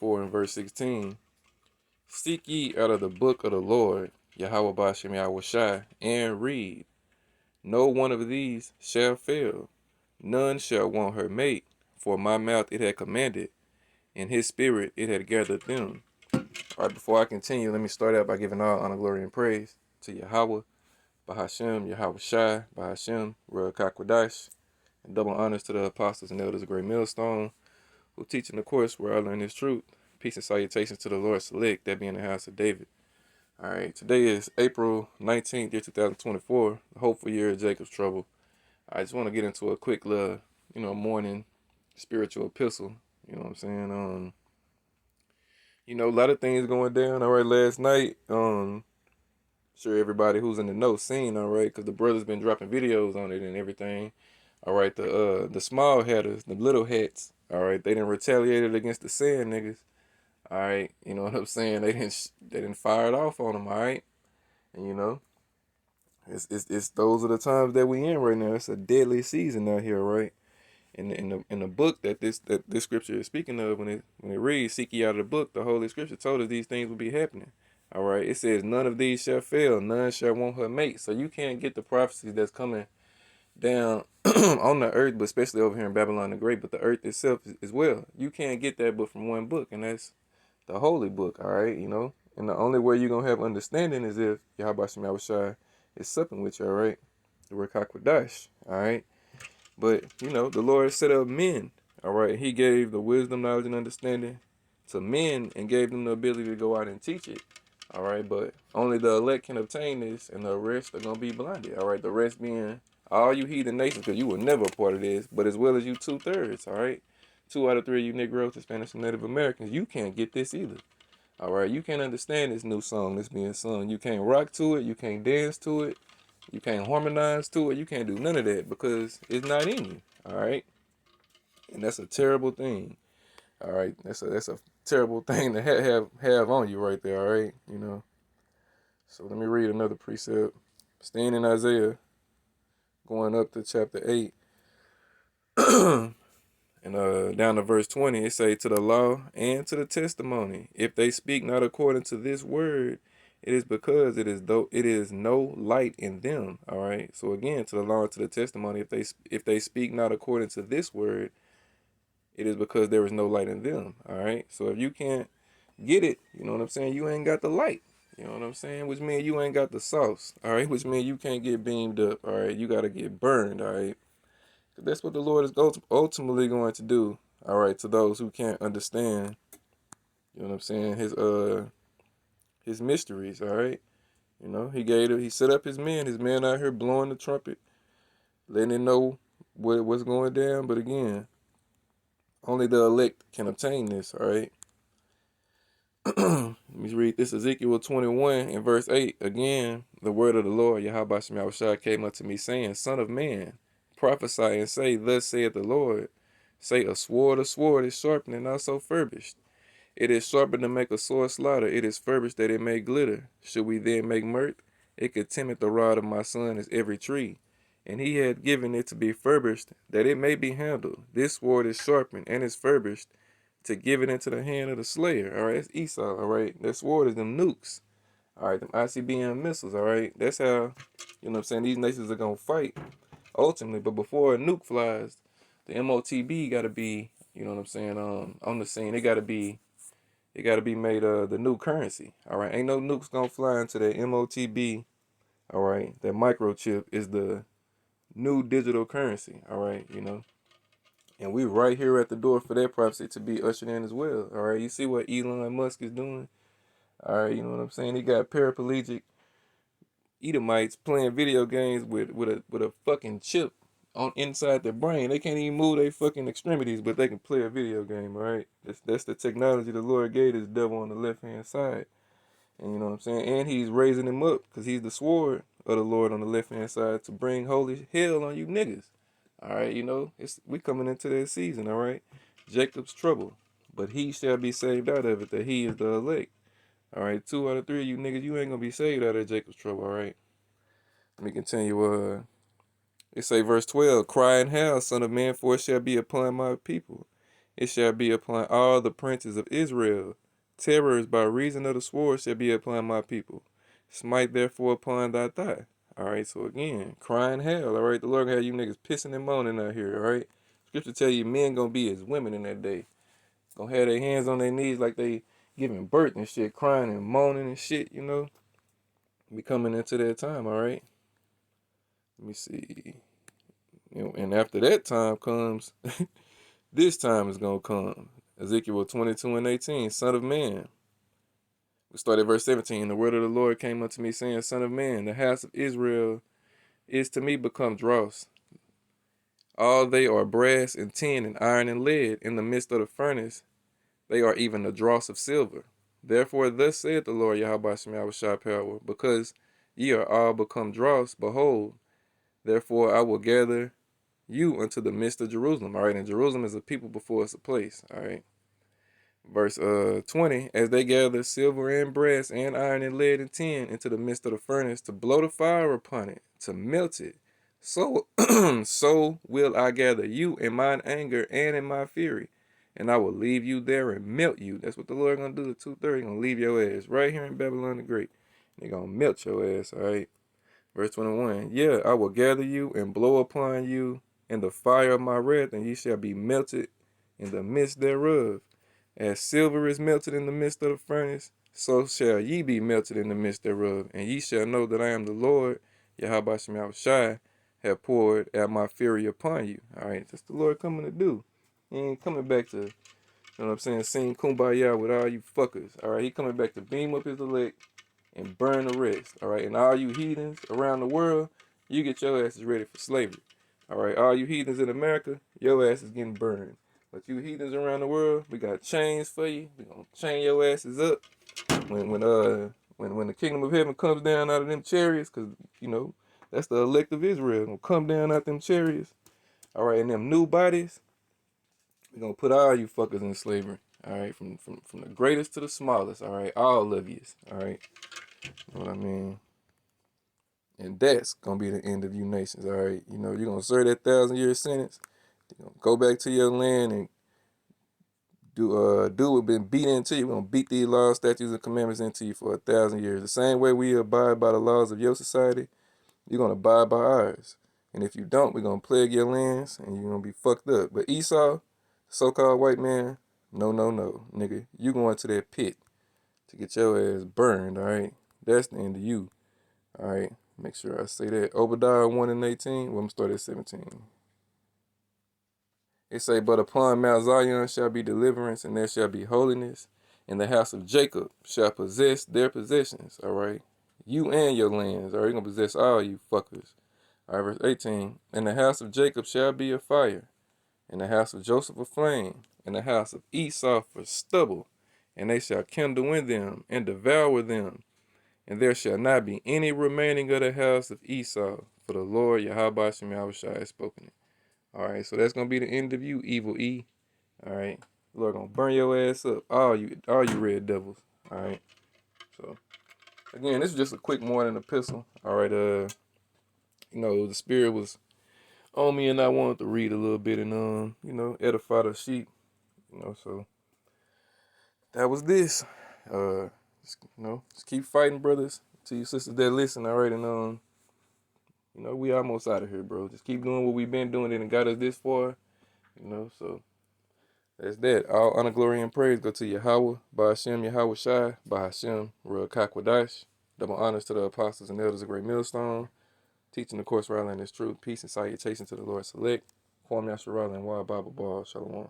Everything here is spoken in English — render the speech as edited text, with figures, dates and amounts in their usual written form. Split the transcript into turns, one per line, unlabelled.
24 and verse 16. Seek ye out of the book of the Lord, Yahweh Bashem Yahweh Shai, and read. No one of these shall fail, none shall want her mate, for my mouth it had commanded, and his spirit it had gathered them. All right, before I continue, let me start out by giving all honor, glory, and praise to Yahweh, Bahashem, Yahweh Shai, Bahashem, Ruach HaKodesh, and double honors to the apostles and elders of Great Millstone, who teach in the course where I learn this truth. Peace and salutations to the Lord Select, that be in the house of David. All right, today is April 19th, year 2024, the hopeful year of Jacob's trouble. I just want to get into a quick little, morning spiritual epistle. You know what I'm saying? A lot of things going down. All right, last night, sure everybody who's in the know seen, all right, because the brother's been dropping videos on it and everything. All right, the small hatters, the little hats, all right, they didn't retaliated against the sand niggas. All right, you know what I'm saying? They didn't fire it off on them, all right? And it's those are the times that we in right now. It's a deadly season out here, right? In the book that this scripture is speaking of, when it reads, "Seek ye out of the book," the Holy Scripture told us these things will be happening. All right, it says, "None of these shall fail; none shall want her mate." So you can't get the prophecies that's coming down on the earth, but especially over here in Babylon the Great, but the earth itself as well. You can't get that but from one book, and that's the holy book. All right, and the only way you're gonna have understanding is if Yahweh Shem Yahushua is supping with you. All right, the Ruach HaKodesh. All right. But, the Lord set up men, all right? He gave the wisdom, knowledge, and understanding to men and gave them the ability to go out and teach it, all right? But only the elect can obtain this, and the rest are going to be blinded, all right? The rest being all you heathen nations, because you were never a part of this, but as well as you 2/3, all right? 2 out of 3 of you Negroes, Hispanics, and Native Americans, you can't get this either, all right? You can't understand this new song that's being sung. You can't rock to it. You can't dance to it. You can't harmonize to it. You can't do none of that because it's not in you. All right, and that's a terrible thing. All right, that's a terrible thing to have on you right there. All right, So let me read another precept. Staying in Isaiah, going up to chapter 8, and down to verse 20, it say, "To the law and to the testimony, if they speak not according to this word, it is because it is no light in them." All right. So again, to the law and to the testimony, if they speak not according to this word, it is because there is no light in them. All right. So if you can't get it, you know what I'm saying, you ain't got the light. You know what I'm saying? Which means you ain't got the sauce. All right. Which means you can't get beamed up. All right. You got to get burned. All right. That's what the Lord is ultimately going to do. All right. To those who can't understand, you know what I'm saying, his mysteries. All right. He set up his men out here blowing the trumpet, letting it know what's going down. But again, only the elect can obtain this, all right? Let me read this, Ezekiel 21 and verse 8. Again, the word of the Lord, Yahweh Shem Yahushua, came unto me, saying, "Son of man, prophesy and say, Thus saith the Lord, say, a sword is sharpened and not so furbished. It is sharpened to make a sore slaughter. It is furbished that it may glitter. Should we then make mirth? It could tempt the rod of my son as every tree. And he had given it to be furbished, that it may be handled. This sword is sharpened and is furbished, to give it into the hand of the slayer." All right, that's Esau. All right, that sword is them nukes. All right, them ICBM missiles. All right, that's how, these nations are going to fight ultimately. But before a nuke flies, the MOTB got to be, on the scene. It got to be made the new currency. All right, ain't no nukes gonna fly into that MOTB. All right, that microchip is the new digital currency. All right, and we right here at the door for that prophecy to be ushered in as well. All right, you see what Elon Musk is doing. All right, you know what I'm saying. He got paraplegic Edomites playing video games with a fucking chip on inside their brain. They can't even move their fucking extremities, but they can play a video game. All right, that's the technology the Lord gave this devil on the left hand side. And you know what I'm saying? And he's raising him up because he's the sword of the Lord on the left hand side to bring holy hell on you niggas. All right, we coming into that season. All right, Jacob's trouble, but he shall be saved out of it. That he is the elect. All right, 2 out of 3 of you niggas, you ain't gonna be saved out of Jacob's trouble. All right. Let me continue. It say verse 12, "Cry and howl, son of man, for it shall be upon my people. it shall be upon all the princes of Israel. Terrors by reason of the sword shall be upon my people. Smite therefore upon thy thigh. All right, so again, crying hell. All right, the Lord gonna have you niggas pissing and moaning out here. All right, Scripture tell you men gonna be as women in that day. Gonna have their hands on their knees like they giving birth and shit, crying and moaning and shit. You know, be coming into that time. All right. Let me see. You know, and after that time comes, this time is gonna come. Ezekiel 22:18, Son of man. We start at verse 17. The word of the Lord came unto me, saying, Son of man, the house of Israel is to me become dross. All they are brass and tin and iron and lead. In the midst of the furnace, they are even the dross of silver. Therefore, thus saith the Lord Yahweh Shai power, because ye are all become dross, behold, therefore I will gather you unto the midst of Jerusalem. All right, and Jerusalem is a people before it's a place. All right. Verse 20, as they gather silver and brass and iron and lead and tin into the midst of the furnace to blow the fire upon it, to melt it, so so will I gather you in mine anger and in my fury, and I will leave you there and melt you. That's what the Lord gonna do at 2:30. Gonna leave your ass right here in Babylon the Great. They gonna melt your ass. All right. Verse 21, yeah, I will gather you and blow upon you in the fire of my wrath, and ye shall be melted in the midst thereof. As silver is melted in the midst of the furnace, so shall ye be melted in the midst thereof. And ye shall know that I am the Lord, Yahweh Shai, have poured out my fury upon you. All right, that's the Lord coming to do. He ain't coming back to, you know what I'm saying, sing kumbaya with all you fuckers. All right, he coming back to beam up his elect and burn the rest. All right, and all you heathens around the world, you get your asses ready for slavery. All right, all you heathens in America, your ass is getting burned. But you heathens around the world, we got chains for you. We gonna chain your asses up when the kingdom of heaven comes down out of them chariots, cause you know that's the elect of Israel gonna come down out them chariots. All right, and them new bodies, we gonna put all you fuckers in slavery. All right, from the greatest to the smallest. All right, all of you. All right, you know what I mean. And that's gonna be the end of you nations. All right, you know you're gonna serve that 1,000-year sentence. You're gonna go back to your land and do what been beat into you. We're gonna beat these laws, statutes, and commandments into you for 1,000 years. The same way we abide by the laws of your society, you're gonna abide by ours. And if you don't, we're gonna plague your lands and you're gonna be fucked up. But Esau, so-called white man, no, no, no, nigga. You going to that pit to get your ass burned, all right? That's the end of you, all right? Make sure I say that. Obadiah 1:18. Well, I'm gonna start at 17. It say, but upon Mount Zion shall be deliverance, and there shall be holiness, and the house of Jacob shall possess their possessions. All right, you and your lands. All right, you're gonna possess all you fuckers. All right, verse 18. And the house of Jacob shall be a fire, and the house of Joseph a flame, and the house of Esau for stubble, and they shall kindle in them and devour them, and there shall not be any remaining of the house of Esau, for the Lord Yahweh Shem Yahushua has spoken it. All right, so that's gonna be the end of you, evil E. All right, the Lord gonna burn your ass up, all you red devils. All right, so again, this is just a quick morning epistle. All right, you know, the Spirit was on me, and I wanted to read a little bit and you know, edify the sheep. You know, so that was this. You know, just keep fighting, brothers. To you sisters that listen, all right, and you know, we almost out of here, bro. Just keep doing what we've been doing and got us this far. You know, so. That's that. All honor, glory, and praise go to Yahweh, by Hashem, Yahweh Shai, by Hashem, Ruach Kakwadash. Double honors to the apostles and elders of Great Millstone, teaching the course right in this truth. Peace and salutation to the Lord select. Kwame Yasharala and Wild Bible Ball. Shalom.